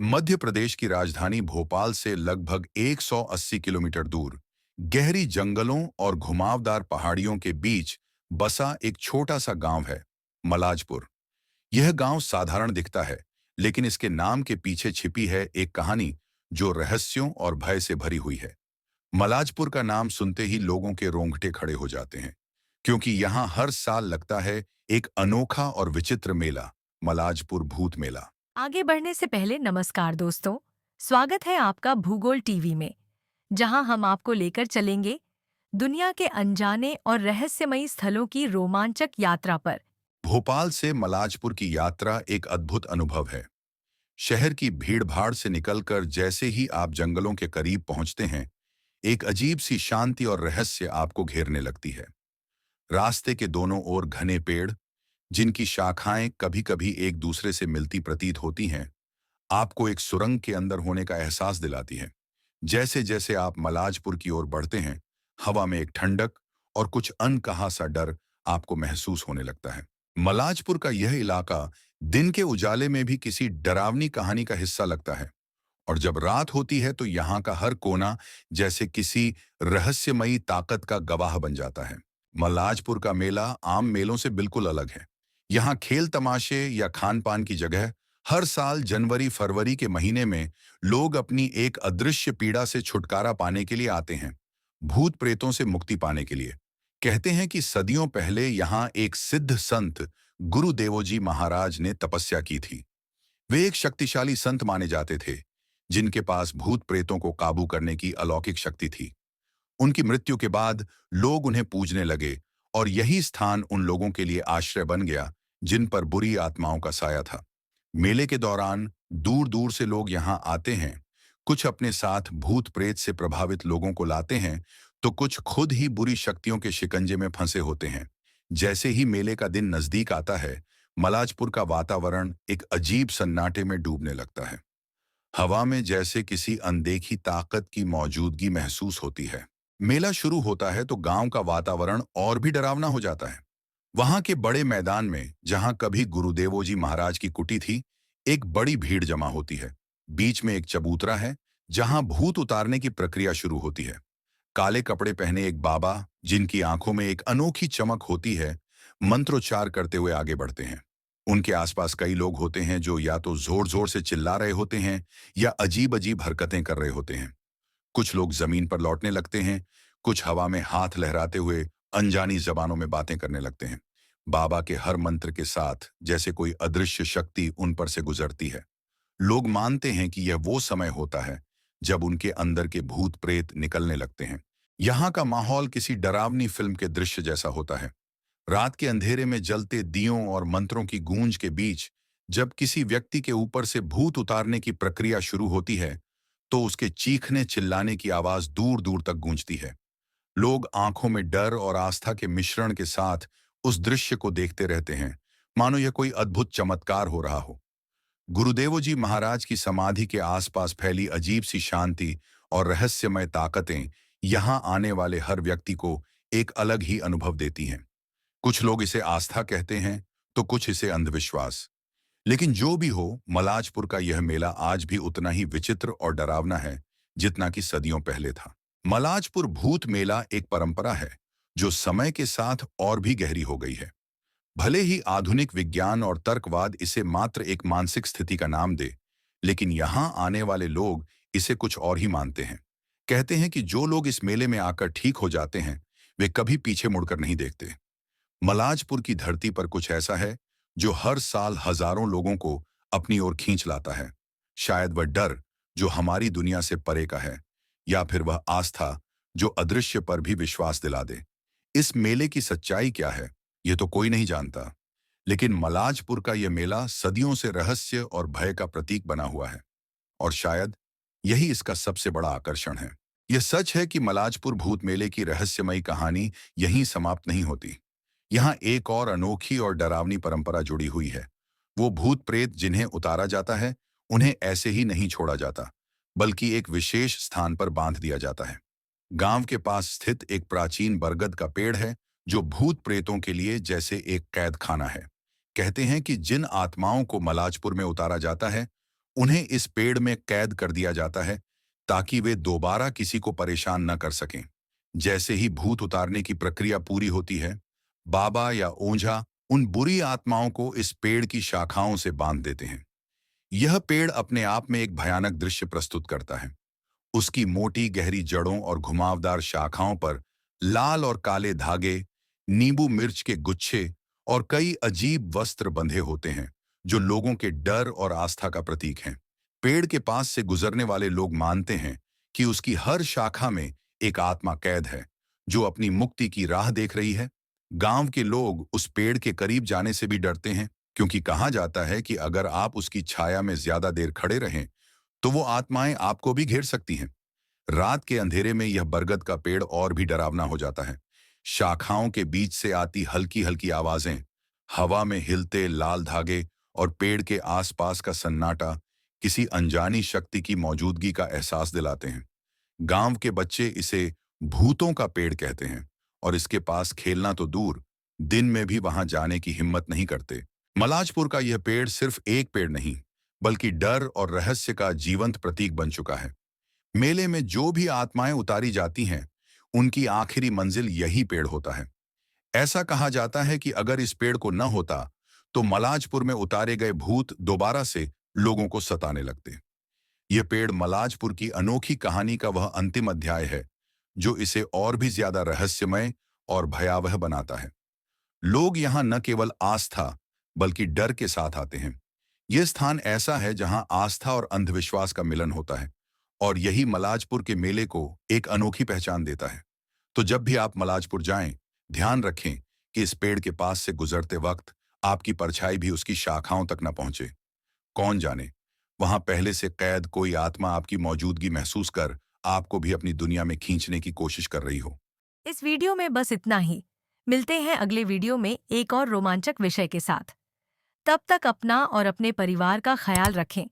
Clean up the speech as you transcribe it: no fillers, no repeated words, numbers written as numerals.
मध्य प्रदेश की राजधानी भोपाल से लगभग 180 किलोमीटर दूर गहरी जंगलों और घुमावदार पहाड़ियों के बीच बसा एक छोटा सा गांव है, मलाजपुर। यह गांव साधारण दिखता है, लेकिन इसके नाम के पीछे छिपी है एक कहानी जो रहस्यों और भय से भरी हुई है। मलाजपुर का नाम सुनते ही लोगों के रोंगटे खड़े हो जाते हैं, क्योंकि यहाँ हर साल लगता है एक अनोखा और विचित्र मेला, मलाजपुर भूत मेला। आगे बढ़ने से पहले नमस्कार दोस्तों। स्वागत है आपका भूगोल टीवी में, जहां हम आपको लेकर चलेंगे दुनिया के अनजाने और रहस्यमयी स्थलों की रोमांचक यात्रा पर। भोपाल से मलाजपुर की यात्रा एक अद्भुत अनुभव है। शहर की भीड़-भाड़ से निकलकर जैसे ही आप जंगलों के करीब पहुंचते हैं, एक अजीब सी शांति और रहस्य आपको घेरने लगती है। रास्ते के दोनों ओर घने पेड़, जिनकी शाखाएं कभी-कभी एक दूसरे से मिलती प्रतीत होती हैं, आपको एक सुरंग के अंदर होने का एहसास दिलाती है। जैसे-जैसे आप मलाजपुर की ओर बढ़ते हैं, हवा में एक ठंडक और कुछ अनकहा सा डर आपको महसूस होने लगता है। मलाजपुर का यह इलाका दिन के उजाले में भी किसी डरावनी कहानी का हिस्सा लगता है, और जब रात होती है तो यहाँ का हर कोना जैसे किसी रहस्यमयी ताकत का गवाह बन जाता है। मलाजपुर का मेला आम मेलों से बिल्कुल अलग है। यहाँ खेल तमाशे या खान-पान की जगह हर साल जनवरी-फरवरी के महीने में लोग अपनी एक अदृश्य पीड़ा से छुटकारा पाने के लिए आते हैं, भूत प्रेतों से मुक्ति पाने के लिए। कहते हैं कि सदियों पहले यहाँ एक सिद्ध संत गुरु देवोजी महाराज ने तपस्या की थी। वे एक शक्तिशाली संत माने जाते थे, जिनके पास भूत प्रेतों को काबू करने की अलौकिक शक्ति थी। उनकी मृत्यु के बाद लोग उन्हें पूजने लगे, और यही स्थान उन लोगों के लिए आश्रय बन गया जिन पर बुरी आत्माओं का साया था। मेले के दौरान दूर दूर से लोग यहाँ आते हैं। कुछ अपने साथ भूत प्रेत से प्रभावित लोगों को लाते हैं, तो कुछ खुद ही बुरी शक्तियों के शिकंजे में फंसे होते हैं। जैसे ही मेले का दिन नजदीक आता है, मलाजपुर का वातावरण एक अजीब सन्नाटे में डूबने लगता है। हवा में जैसे किसी अनदेखी ताकत की मौजूदगी महसूस होती है। मेला शुरू होता है तो गांव का वातावरण और भी डरावना हो जाता है। वहां के बड़े मैदान में, जहां कभी गुरुदेवो जी महाराज की कुटी थी, एक बड़ी भीड़ जमा होती है। बीच में एक चबूतरा है, जहां भूत उतारने की प्रक्रिया शुरू होती है। काले कपड़े पहने एक बाबा, जिनकी आंखों में एक अनोखी चमक होती है, मंत्रोच्चार करते हुए आगे बढ़ते हैं। उनके आसपास कई लोग होते हैं जो या तो जोर जोर से चिल्ला रहे होते हैं या अजीब अजीब हरकतें कर रहे होते हैं। कुछ लोग जमीन पर लौटने लगते हैं, कुछ हवा में हाथ लहराते हुए अनजानी जबानों में बातें करने लगते हैं। बाबा के हर मंत्र के साथ जैसे कोई अदृश्य शक्ति उन पर से गुजरती है। लोग मानते हैं कि यह वो समय होता है जब उनके अंदर के भूत प्रेत निकलने लगते हैं। यहाँ का माहौल किसी डरावनी फिल्म के दृश्य जैसा होता है। रात के अंधेरे में जलते दियों और मंत्रों की गूंज के बीच जब किसी व्यक्ति के ऊपर से भूत उतारने की प्रक्रिया शुरू होती है, तो उसके चीखने चिल्लाने की आवाज दूर दूर तक गूंजती है। लोग आंखों में डर और आस्था के मिश्रण के साथ उस दृश्य को देखते रहते हैं, मानो यह कोई अद्भुत चमत्कार हो रहा हो। गुरुदेव जी महाराज की समाधि के आसपास फैली अजीब सी शांति और रहस्यमय ताकतें यहाँ आने वाले हर व्यक्ति को एक अलग ही अनुभव देती हैं। कुछ लोग इसे आस्था कहते हैं, तो कुछ इसे अंधविश्वास। लेकिन जो भी हो, मलाजपुर का यह मेला आज भी उतना ही विचित्र और डरावना है जितना कि सदियों पहले था। मलाजपुर भूत मेला एक परंपरा है जो समय के साथ और भी गहरी हो गई है। भले ही आधुनिक विज्ञान और तर्कवाद इसे मात्र एक मानसिक स्थिति का नाम दे, लेकिन यहाँ आने वाले लोग इसे कुछ और ही मानते हैं। कहते हैं कि जो लोग इस मेले में आकर ठीक हो जाते हैं, वे कभी पीछे मुड़कर नहीं देखते। मलाजपुर की धरती पर कुछ ऐसा है जो हर साल हजारों लोगों को अपनी ओर खींच लाता है। शायद वह डर जो हमारी दुनिया से परे का है, या फिर वह आस्था जो अदृश्य पर भी विश्वास दिला दे। इस मेले की सच्चाई क्या है, ये तो कोई नहीं जानता, लेकिन मलाजपुर का यह मेला सदियों से रहस्य और भय का प्रतीक बना हुआ है, और शायद यही इसका सबसे बड़ा आकर्षण है। यह सच है कि मलाजपुर भूत मेले की रहस्यमयी कहानी यहीं समाप्त नहीं होती। यहाँ एक और अनोखी और डरावनी परंपरा जुड़ी हुई है। वो भूत प्रेत जिन्हें उतारा जाता है, उन्हें ऐसे ही नहीं छोड़ा जाता, बल्कि एक विशेष स्थान पर बांध दिया जाता है। गांव के पास स्थित एक प्राचीन बरगद का पेड़ है, जो भूत प्रेतों के लिए जैसे एक कैद खाना है। कहते हैं कि जिन आत्माओं को मलाजपुर में उतारा जाता है, उन्हें इस पेड़ में कैद कर दिया जाता है ताकि वे दोबारा किसी को परेशान न कर सकें। जैसे ही भूत उतारने की प्रक्रिया पूरी होती है, बाबा या ओझा उन बुरी आत्माओं को इस पेड़ की शाखाओं से बांध देते हैं। यह पेड़ अपने आप में एक भयानक दृश्य प्रस्तुत करता है। उसकी मोटी गहरी जड़ों और घुमावदार शाखाओं पर लाल और काले धागे, नींबू मिर्च के गुच्छे और कई अजीब वस्त्र बंधे होते हैं, जो लोगों के डर और आस्था का प्रतीक हैं। पेड़ के पास से गुजरने वाले लोग मानते हैं कि उसकी हर शाखा में एक आत्मा कैद है, जो अपनी मुक्ति की राह देख रही है। गांव के लोग उस पेड़ के करीब जाने से भी डरते हैं, क्योंकि कहा जाता है कि अगर आप उसकी छाया में ज्यादा देर खड़े रहें, तो वो आत्माएं आपको भी घेर सकती हैं। रात के अंधेरे में यह बरगद का पेड़ और भी डरावना हो जाता है। शाखाओं के बीच से आती हल्की हल्की आवाजें, हवा में हिलते लाल धागे और पेड़ के आसपास का सन्नाटा किसी अनजानी शक्ति की मौजूदगी का एहसास दिलाते हैं। गांव के बच्चे इसे भूतों का पेड़ कहते हैं और इसके पास खेलना तो दूर, दिन में भी वहां जाने की हिम्मत नहीं करते। मलाजपुर का यह पेड़ सिर्फ एक पेड़ नहीं, बल्कि डर और रहस्य का जीवंत प्रतीक बन चुका है। मेले में जो भी आत्माएं उतारी जाती हैं, उनकी आखिरी मंजिल यही पेड़ होता है। ऐसा कहा जाता है कि अगर इस पेड़ को न होता, तो मलाजपुर में उतारे गए भूत दोबारा से लोगों को सताने लगते। यह पेड़ मलाजपुर की अनोखी कहानी का वह अंतिम अध्याय है, जो इसे और भी ज्यादा रहस्यमय और भयावह बनाता है। लोग यहाँ न केवल आस्था, बल्कि डर के साथ आते हैं। यह स्थान ऐसा है जहां आस्था और अंधविश्वास का मिलन होता है, और यही मलाजपुर के मेले को एक अनोखी पहचान देता है। तो जब भी आप मलाजपुर जाएं, ध्यान रखें कि इस पेड़ के पास से गुजरते वक्त आपकी परछाई भी उसकी शाखाओं तक न पहुंचे। कौन जाने, वहां पहले से कैद कोई आत्मा आपकी मौजूदगी महसूस कर आपको भी अपनी दुनिया में खींचने की कोशिश कर रही हो। इस वीडियो में बस इतना ही। मिलते हैं अगले वीडियो में एक और रोमांचक विषय के साथ। तब तक अपना और अपने परिवार का ख्याल रखें।